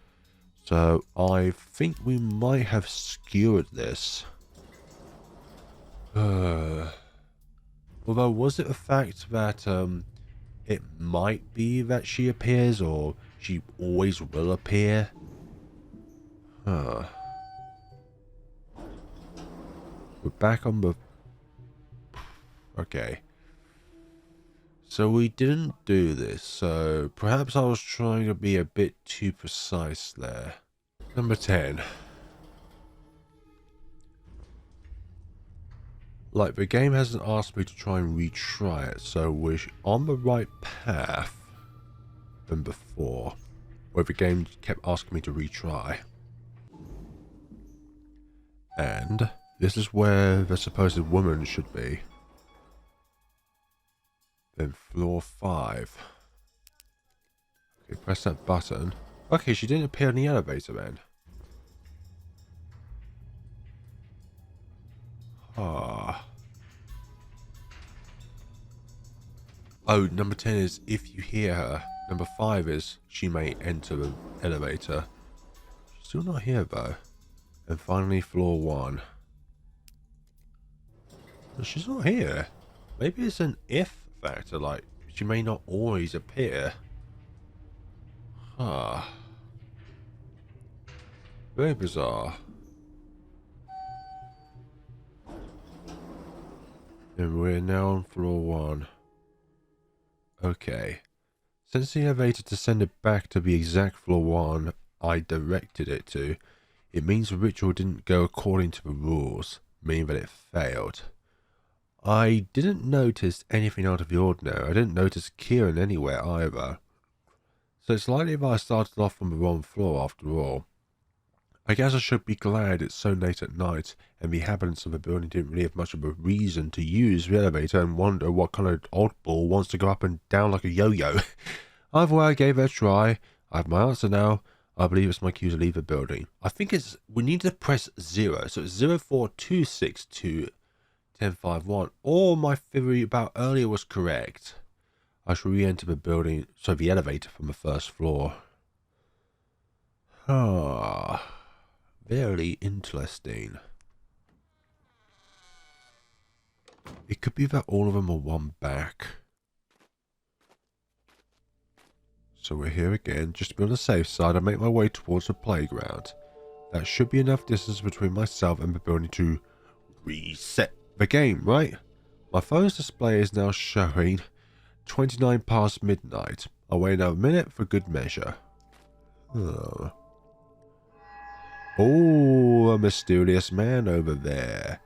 So, I think we might have skewered this. Although, was it the fact that it might be that she appears, or she always will appear? We're back on the... Okay. So we didn't do this, so perhaps I was trying to be a bit too precise there. Number 10. Like, the game hasn't asked me to try and retry it, so we're on the right path than before, where the game kept asking me to retry. And this is where the supposed woman should be. Then floor 5. Okay, press that button. Okay, she didn't appear in the elevator then. Ah. Oh, number 10 is if you hear her. Number 5 is she may enter the elevator. She's still not here though. And finally floor 1. She's not here. Maybe it's an if factor, like she may not always appear. Huh. Very bizarre. And we're now on floor 1. Okay. Since the elevator descended back to the exact floor 1 I directed it to, it means the ritual didn't go according to the rules, meaning that it failed. I didn't notice anything out of the ordinary. I didn't notice Kirin anywhere either. So it's likely if I started off on the wrong floor after all. I guess I should be glad it's so late at night and the inhabitants of the building didn't really have much of a reason to use the elevator and wonder what kind of oddball wants to go up and down like a yo-yo. Either way, I gave it a try. I have my answer now. I believe it's my cue to leave the building. I think we need to press 0. So it's 042621051. Or my theory about earlier was correct. I shall re-enter the building, so the elevator from the first floor. Ah. Very interesting. It could be that all of them are one back. So we're here again. Just to be on the safe side, I make my way towards the playground. That should be enough distance between myself and the building to reset the game, right? My phone's display is now showing 29 past midnight. I'll wait another minute for good measure. Oh, a mysterious man over there.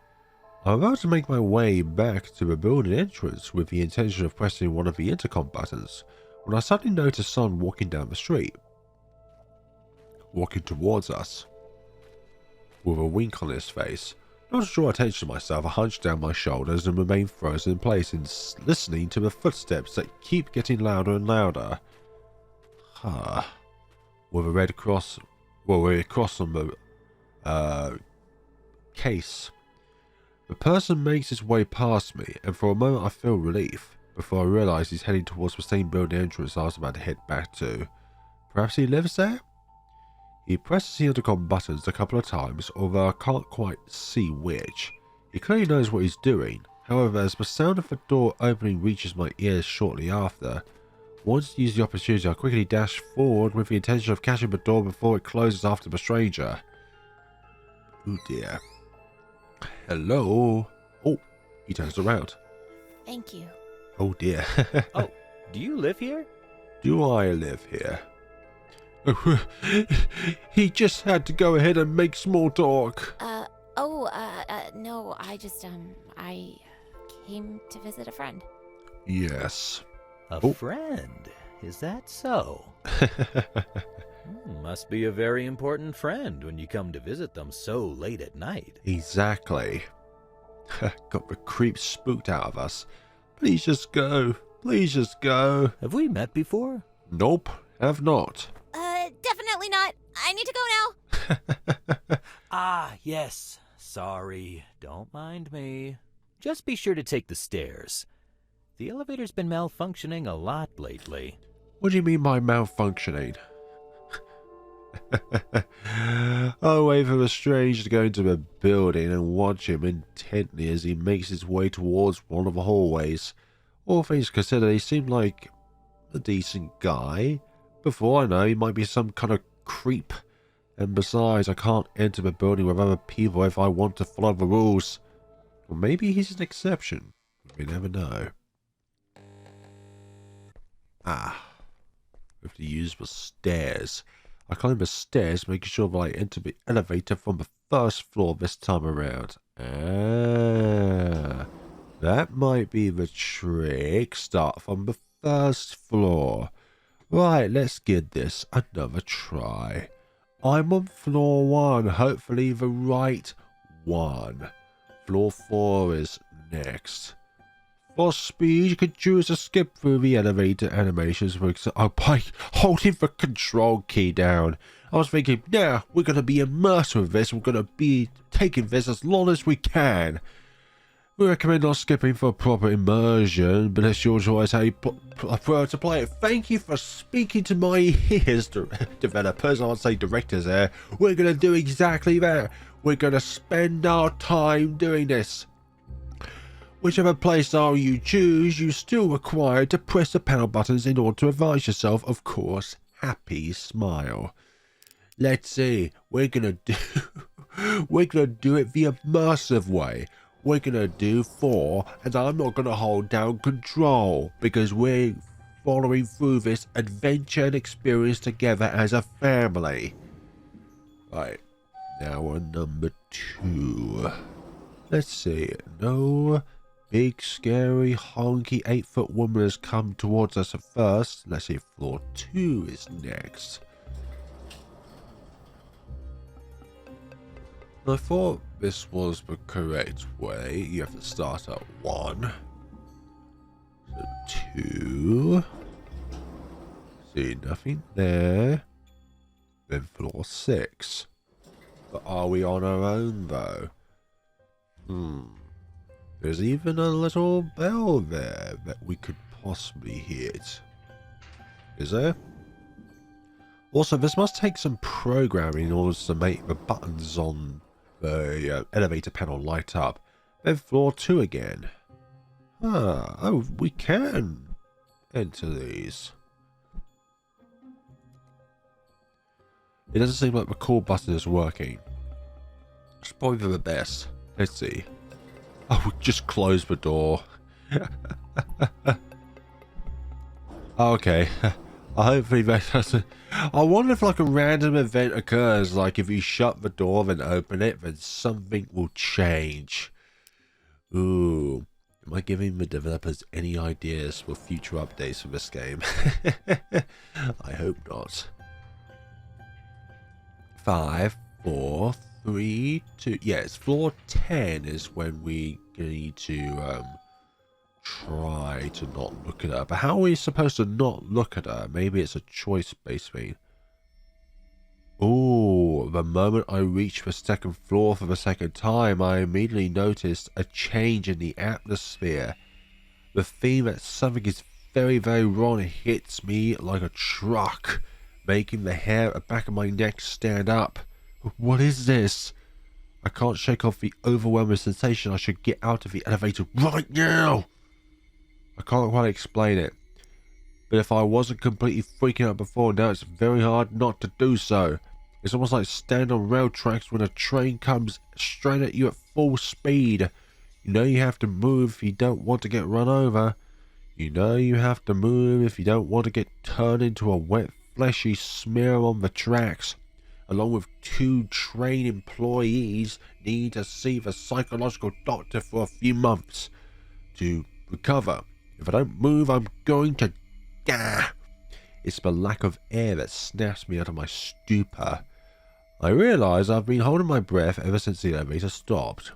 I'm about to make my way back to the building entrance with the intention of pressing one of the intercom buttons, when I suddenly notice someone walking down the street. Walking towards us. With a wink on his face. Not to draw attention to myself, I hunch down my shoulders and remain frozen in place listening to the footsteps that keep getting louder and louder. With a red cross... Well, we're across on the case. The person makes his way past me, and for a moment I feel relief, before I realise he's heading towards the same building entrance I was about to head back to. Perhaps he lives there? He presses the intercom buttons a couple of times, although I can't quite see which. He clearly knows what he's doing. However, as the sound of the door opening reaches my ears shortly after, once to use the opportunity, I quickly dash forward with the intention of catching the door before it closes after the stranger. Oh dear. Hello? Oh, he turns around. Thank you. Oh dear. Oh, do you live here? Do I live here? He just had to go ahead and make small talk. No, I came to visit a friend. Yes. A friend? Is that so? Must be a very important friend when you come to visit them so late at night. Exactly. Got the creep spooked out of us. Please just go. Please just go. Have we met before? Nope, have not. Definitely not. I need to go now. Ah, yes. Sorry. Don't mind me. Just be sure to take the stairs. The elevator's been malfunctioning a lot lately. What do you mean by malfunctioning? I'll wait for the stranger to go into the building and watch him intently as he makes his way towards one of the hallways. All things considered, he seemed like a decent guy. Before I know, he might be some kind of creep. And besides, I can't enter the building with other people if I want to follow the rules. Or maybe he's an exception. We never know. We have to use the stairs. I climb the stairs, making sure that I enter the elevator from the first floor this time around. That might be the trick. Start from the first floor. Right, let's give this another try. I'm on floor 1, hopefully the right one. Floor 4 is next. For speed, you can choose to skip through the elevator animations by holding the control key down. I was thinking, yeah, we're going to be immersed with this. We're going to be taking this as long as we can. We recommend not skipping for proper immersion, but it's your choice how you prefer to play it. Thank you for speaking to my ears, developers. I would say directors there. We're going to do exactly that. We're going to spend our time doing this. Whichever playstyle you choose, you're still required to press the panel buttons in order to advance yourself, of course. Happy smile. Let's see. We're gonna do it the immersive way. We're gonna do 4, and I'm not gonna hold down control because we're following through this adventure and experience together as a family. Right. Now on number 2. Let's see. No. big, scary, honky 8-foot woman has come towards us at first. Let's see if floor 2 is next. I thought this was the correct way. You have to start at 1. So 2. See, nothing there. Then floor 6. But are we on our own, though? There's even a little bell there that we could possibly hit. Is there? Also, this must take some programming in order to make the buttons on the elevator panel light up. Then floor 2 again. Oh, we can enter these. It doesn't seem like the call button is working. It's probably the best. Let's see. Oh, we just closed the door. Okay. Hopefully that doesn't... I wonder if like a random event occurs, like if you shut the door then open it, then something will change. Ooh. Am I giving the developers any ideas for future updates for this game? I hope not. 5, 4, 3, 2... Yeah, it's floor 10 is when we need to try to not look at her. But how are we supposed to not look at her? Maybe it's a choice-based thing. Oh, the moment I reached the second floor for the second time, I immediately noticed a change in the atmosphere. The theme that something is very, very wrong hits me like a truck, making the hair at the back of my neck stand up. What is this? I can't shake off the overwhelming sensation I should get out of the elevator right now. I can't quite explain it. But if I wasn't completely freaking out before, now it's very hard not to do so. It's almost like standing on rail tracks when a train comes straight at you at full speed. You know you have to move if you don't want to get run over. You know you have to move if you don't want to get turned into a wet, fleshy smear on the tracks. Along with 2 train employees need to see the psychological doctor for a few months to recover. If I don't move, I'm going to die. It's the lack of air that snaps me out of my stupor. I realise I've been holding my breath ever since the elevator stopped.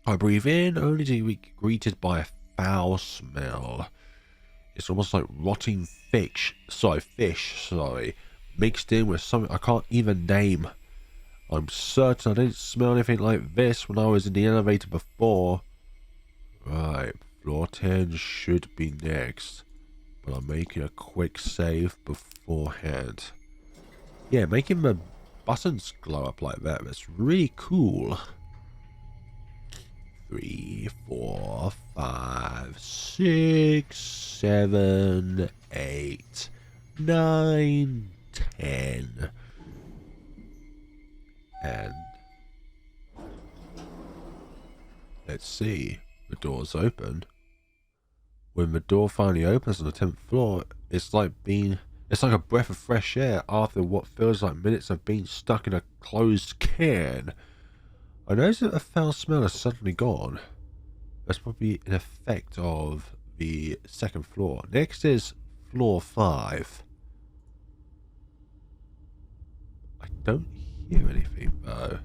I breathe in only to be greeted by a foul smell. It's almost like rotting fish, mixed in with something I can't even name. I'm certain I didn't smell anything like this when I was in the elevator before. Right, floor 10 should be next, but I'm making a quick save beforehand. Yeah, making the buttons glow up like that, that's really cool. 3, 4, 5, 6, 7, 8, 9, 10. And let's see, the door's open. When the door finally opens on the 10th floor, it's like a breath of fresh air after what feels like minutes of being stuck in a closed can. I noticed that the foul smell is suddenly gone. That's probably an effect of the second floor. Next is floor 5. I don't hear anything though.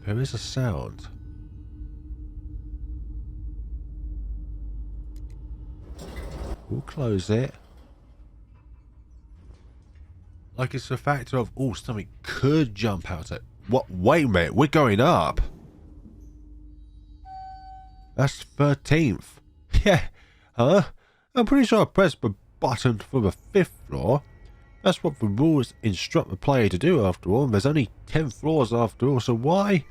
There is a sound. We'll close it. Like it's a factor of, oh, something could jump out at... What? Wait a minute, we're going up. That's 13th. Yeah, huh? I'm pretty sure I pressed the button for the 5th floor. That's what the rules instruct the player to do after all. There's only 10 floors after all, so why?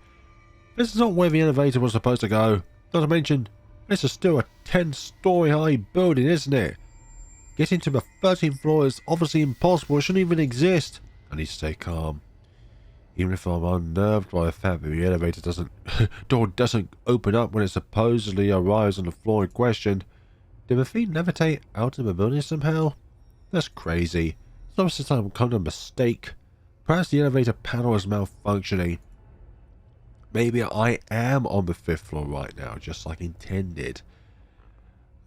This is not where the elevator was supposed to go. Not to mention, this is still a 10-story high building, isn't it? Getting to the 13th floor is obviously impossible. It shouldn't even exist. I need to stay calm. Even if I'm unnerved by the fact that the elevator door doesn't open up when it supposedly arrives on the floor in question. Did the thing levitate out of the building somehow? That's crazy. It's not some kind of mistake. Perhaps the elevator panel is malfunctioning. maybe I am on the 5th floor right now, just like intended.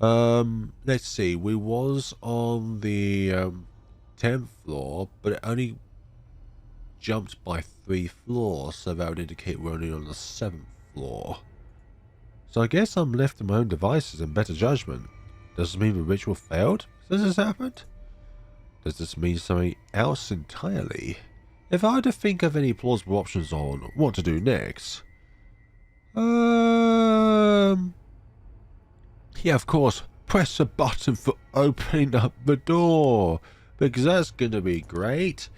Let's see. We was on the 10th floor, but it only jumped by 3 floors, so that would indicate we're only on the 7th floor. So I guess I'm left to my own devices and better judgment. Does this mean the ritual failed? Has this happened? Does this mean something else entirely? If I had to think of any plausible options on what to do next... Yeah, of course, press a button for opening up the door, because that's going to be great.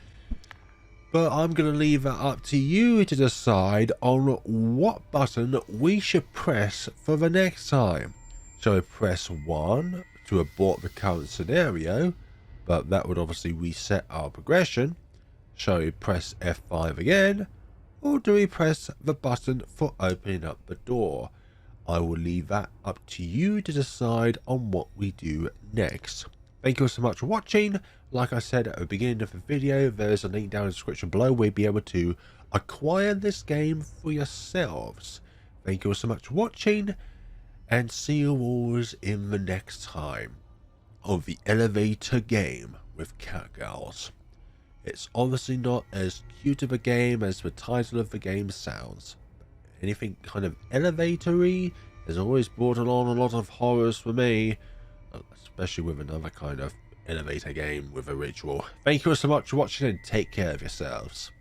But I'm going to leave that up to you to decide on what button we should press for the next time. Shall we press 1 to abort the current scenario, but that would obviously reset our progression? Shall we press F5 again, or do we press the button for opening up the door? I will leave that up to you to decide on what we do next. Thank you so much for watching. Like I said at the beginning of the video, there's a link down in the description below where you'll be able to acquire this game for yourselves. Thank you so much for watching, and see you all in the next time of the elevator game with Catgirls. It's obviously not as cute of a game as the title of the game sounds. Anything kind of elevatory has always brought along a lot of horrors for me, especially with another kind of elevator game with a ritual. Thank you so much for watching, and take care of yourselves.